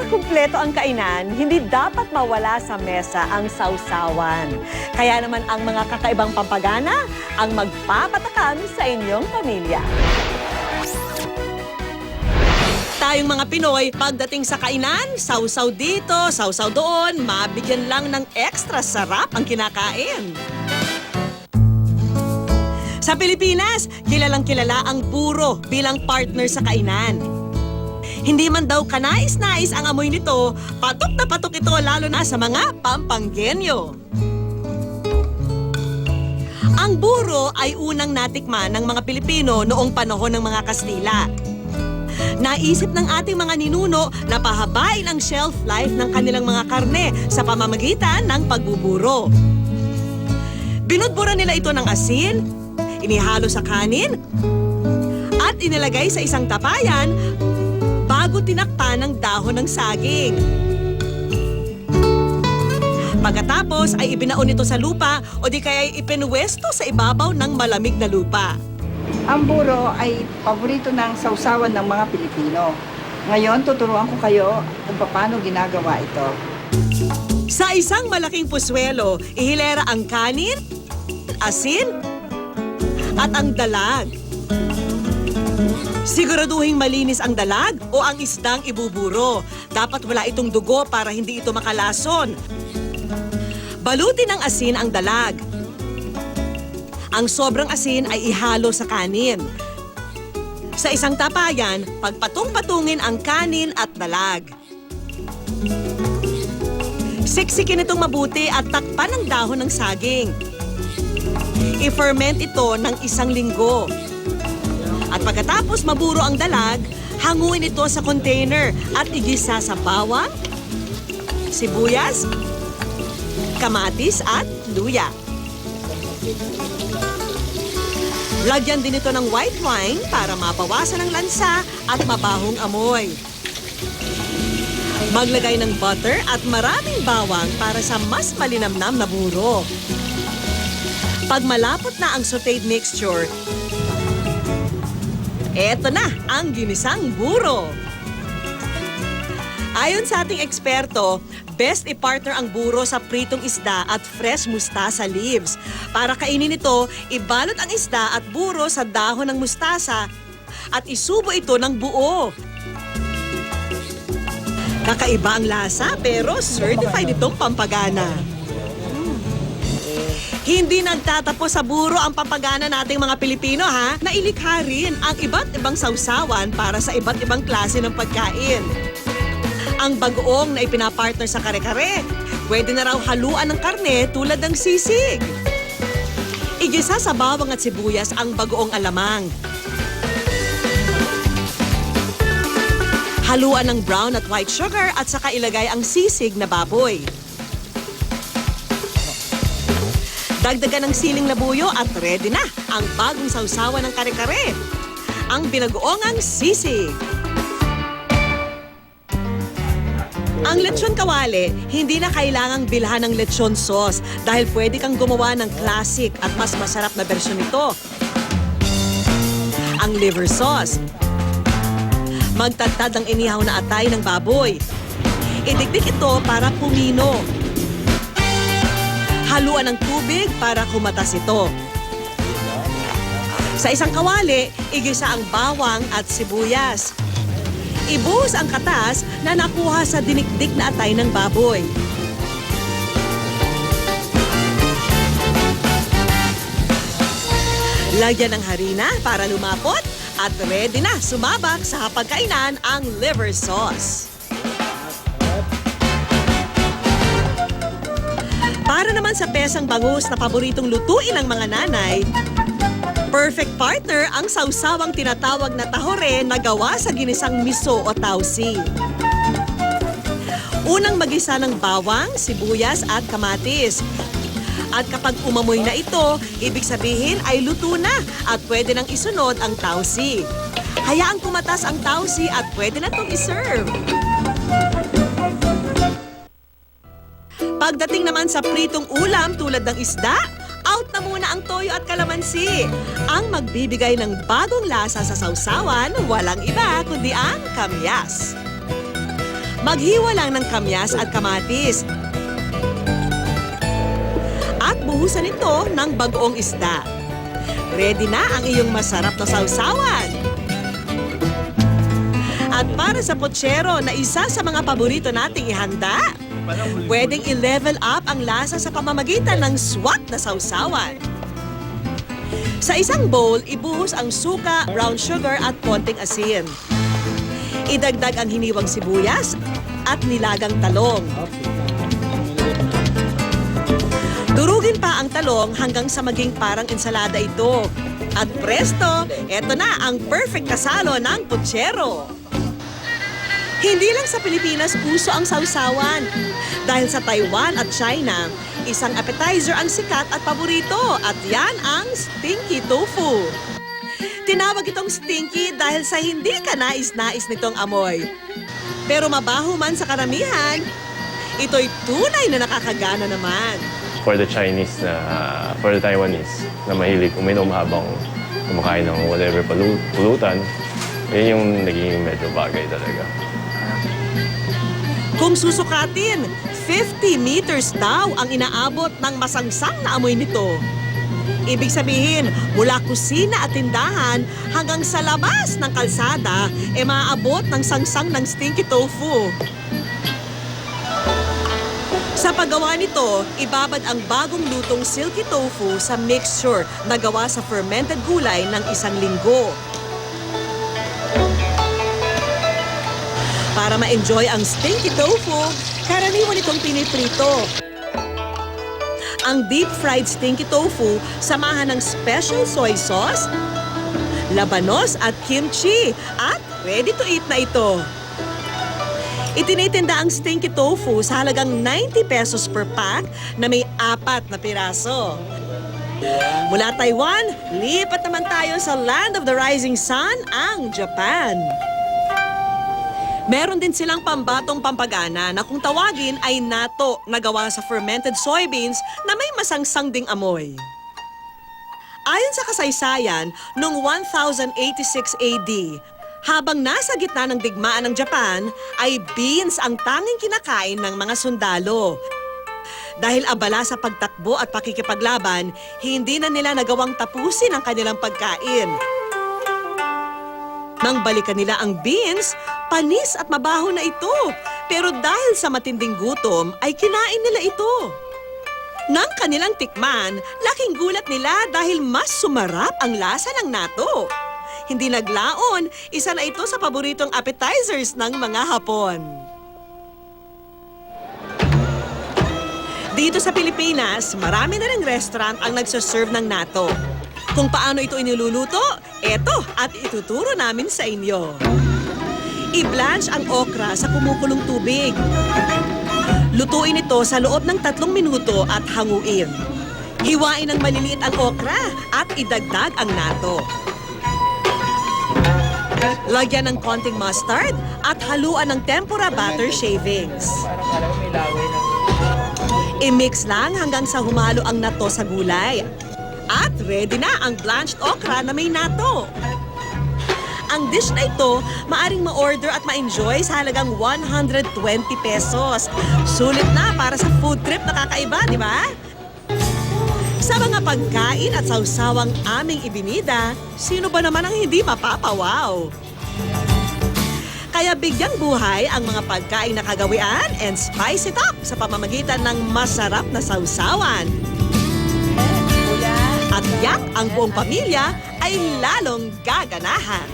kumpleto ang kainan, hindi dapat mawala sa mesa ang sausawan. Kaya naman ang mga kakaibang pampagana ang magpapatakam sa inyong pamilya. Tayong mga Pinoy, pagdating sa kainan, sausaw dito, sausaw doon, mabigyan lang ng extra sarap ang kinakain. Sa Pilipinas, kilalang kilala ang buro bilang partner sa kainan. Hindi man daw kanais-nais ang amoy nito, patok na patok ito lalo na sa mga Pampanggenyo. Ang buro ay unang natikman ng mga Pilipino noong panahon ng mga Kastila. Naisip ng ating mga ninuno na pahabain ang shelf life ng kanilang mga karne sa pamamagitan ng pagbuburo. Binudbura nila ito ng asin, inihalo sa kanin, at inilagay sa isang tapayan bago tinakpan ng dahon ng saging. Pagkatapos ay ibinaon ito sa lupa o di kaya ipinwesto sa ibabaw ng malamig na lupa. Ang buro ay paborito ng sausawan ng mga Pilipino. Ngayon, tuturuan ko kayo kung paano ginagawa ito. Sa isang malaking puswelo, ihilera ang kanin, asin, at ang dalag. Siguraduhing malinis ang dalag o ang isdang ibuburo. Dapat wala itong dugo para hindi ito makalason. Balutin ng asin ang dalag. Ang sobrang asin ay ihalo sa kanin. Sa isang tapayan, pagpatong-patungin ang kanin at dalag. Siksikin itong mabuti at takpan ng dahon ng saging. I-ferment ito ng 1 linggo. At pagkatapos maburo ang dalag, hanguin ito sa container at igisa sa bawang, sibuyas, kamatis at luya. Lagyan din ito ng white wine para mabawasan ang lansa at mabahong amoy. Maglagay ng butter at maraming bawang para sa mas malinamnam na buro. Pag malapot na ang sauteed mixture, eto na ang ginisang buro. Ayon sa ating eksperto, best i-partner ang buro sa pritong isda at fresh mustasa leaves. Para kainin ito, ibalot ang isda at buro sa dahon ng mustasa at isubo ito ng buo. Kakaiba ang lasa pero certified itong pampagana. Hindi nagtatapos sa buro ang pampagana nating mga Pilipino ha. Nailikha rin ang iba't ibang sausawan para sa iba't ibang klase ng pagkain. Ang bagoong na ipinapartner sa kare-kare, pwede na raw haluan ng karne tulad ng sisig. Igisa sa bawang at sibuyas ang bagoong alamang. Haluan ng brown at white sugar at saka ilagay ang sisig na baboy. Dagdagan ng siling labuyo at ready na ang bagong sausawan ng kare-kare. Ang binagoongang sisig. Ang lechon kawali, hindi na kailangang bilhan ng lechon sauce dahil pwede kang gumawa ng classic at mas masarap na bersyon nito. Ang liver sauce. Magtagtad ng inihaw na atay ng baboy. Idikdik ito para pumino. Haluan ng tubig para kumatas ito. Sa isang kawali, igisa ang bawang at sibuyas. Ibuhos ang katas na nakuha sa dinikdik na atay ng baboy. Lagyan ng harina para lumapot at ready na sumabak sa hapagkainan ang liver sauce. Para naman sa pesang bangus na paboritong lutuin ng mga nanay, perfect partner ang sausawang tinatawag na tahore na gawa sa ginisang miso o tausi. Unang magisa ng bawang, sibuyas at kamatis. At kapag umamoy na ito, ibig sabihin ay luto na at pwede nang isunod ang tausi. Hayaang kumatas ang tausi at pwede na itong iserve. Pagdating naman sa pritong ulam tulad ng isda, out na muna ang toyo at kalamansi. Ang magbibigay ng bagong lasa sa sausawan, walang iba kundi ang kamyas. Maghiwa lang ng kamyas at kamatis. At buhusan ito ng bagoong isda. Ready na ang iyong masarap na sausawan. At para sa pochero na isa sa mga paborito nating ihanda, pwedeng i-level up ang lasa sa pamamagitan ng swak na sausawan. Sa isang bowl, ibuhos ang suka, brown sugar at konting asin. Idagdag ang hiniwang sibuyas at nilagang talong. Durugin pa ang talong hanggang sa maging parang ensalada ito. At presto, eto na ang perfect kasalo ng puchero. Hindi lang sa Pilipinas puso ang sausawan. Dahil sa Taiwan at China, isang appetizer ang sikat at paborito at yan ang stinky tofu. Tinawag itong stinky dahil sa hindi ka nais-nais nitong amoy. Pero mabaho man sa karamihan, ito'y tunay na nakakagana naman. For the Chinese for the Taiwanese na mahilig uminom habang kumakain ng whatever pulutan, yun yung naging medyo bagay talaga. Kung susukatin, 50 meters daw ang inaabot ng masangsang na amoy nito. Ibig sabihin, mula kusina at tindahan hanggang sa labas ng kalsada, maaabot ng sangsang ng stinky tofu. Sa paggawa nito, ibabad ang bagong lutong silky tofu sa mixture na gawa sa fermented gulay ng 1 linggo. Para ma-enjoy ang stinky tofu, karaniwan itong piniprito. Ang deep-fried stinky tofu, samahan ng special soy sauce, labanos at kimchi, at ready to eat na ito. Itinitinda ang stinky tofu sa halagang 90 pesos per pack na may 4 na piraso. Mula Taiwan, lipat naman tayo sa land of the rising sun, ang Japan. Meron din silang pambatong pampagana na kung tawagin ay natto na gawa sa fermented soybeans na may masangsang ding amoy. Ayon sa kasaysayan, noong 1086 AD, habang nasa gitna ng digmaan ng Japan, ay beans ang tanging kinakain ng mga sundalo. Dahil abala sa pagtakbo at pakikipaglaban, hindi na nila nagawang tapusin ang kanilang pagkain. Nang balikan nila ang beans, panis at mabaho na ito. Pero dahil sa matinding gutom, ay kinain nila ito. Nang kanilang tikman, laking gulat nila dahil mas sumarap ang lasa ng natto. Hindi naglaon, isa na ito sa paboritong appetizers ng mga Hapon. Dito sa Pilipinas, marami na ring restaurant ang nagsaserve ng natto. Kung paano ito iniluluto, eto at ituturo namin sa inyo. I-blanch ang okra sa kumukulong tubig. Lutuin ito sa loob ng 3 minuto at hanguin. Hiwain ng maliliit ang okra at idagdag ang natto. Lagyan ng konting mustard at haluan ng tempura butter shavings. I-mix lang hanggang sa humalo ang natto sa gulay. At ready na ang blanched okra na may natto. Ang dish na ito, maaring ma-order at ma-enjoy sa halagang 120 pesos. Sulit na para sa food trip na kakaiba, di ba? Sa mga pagkain at sausawang aming ibinida, sino ba naman ang hindi mapapawaw? Kaya bigyang buhay ang mga pagkain na kagawian and spice it up sa pamamagitan ng masarap na sausawan. At yak ang buong pamilya ay lalong gaganahan.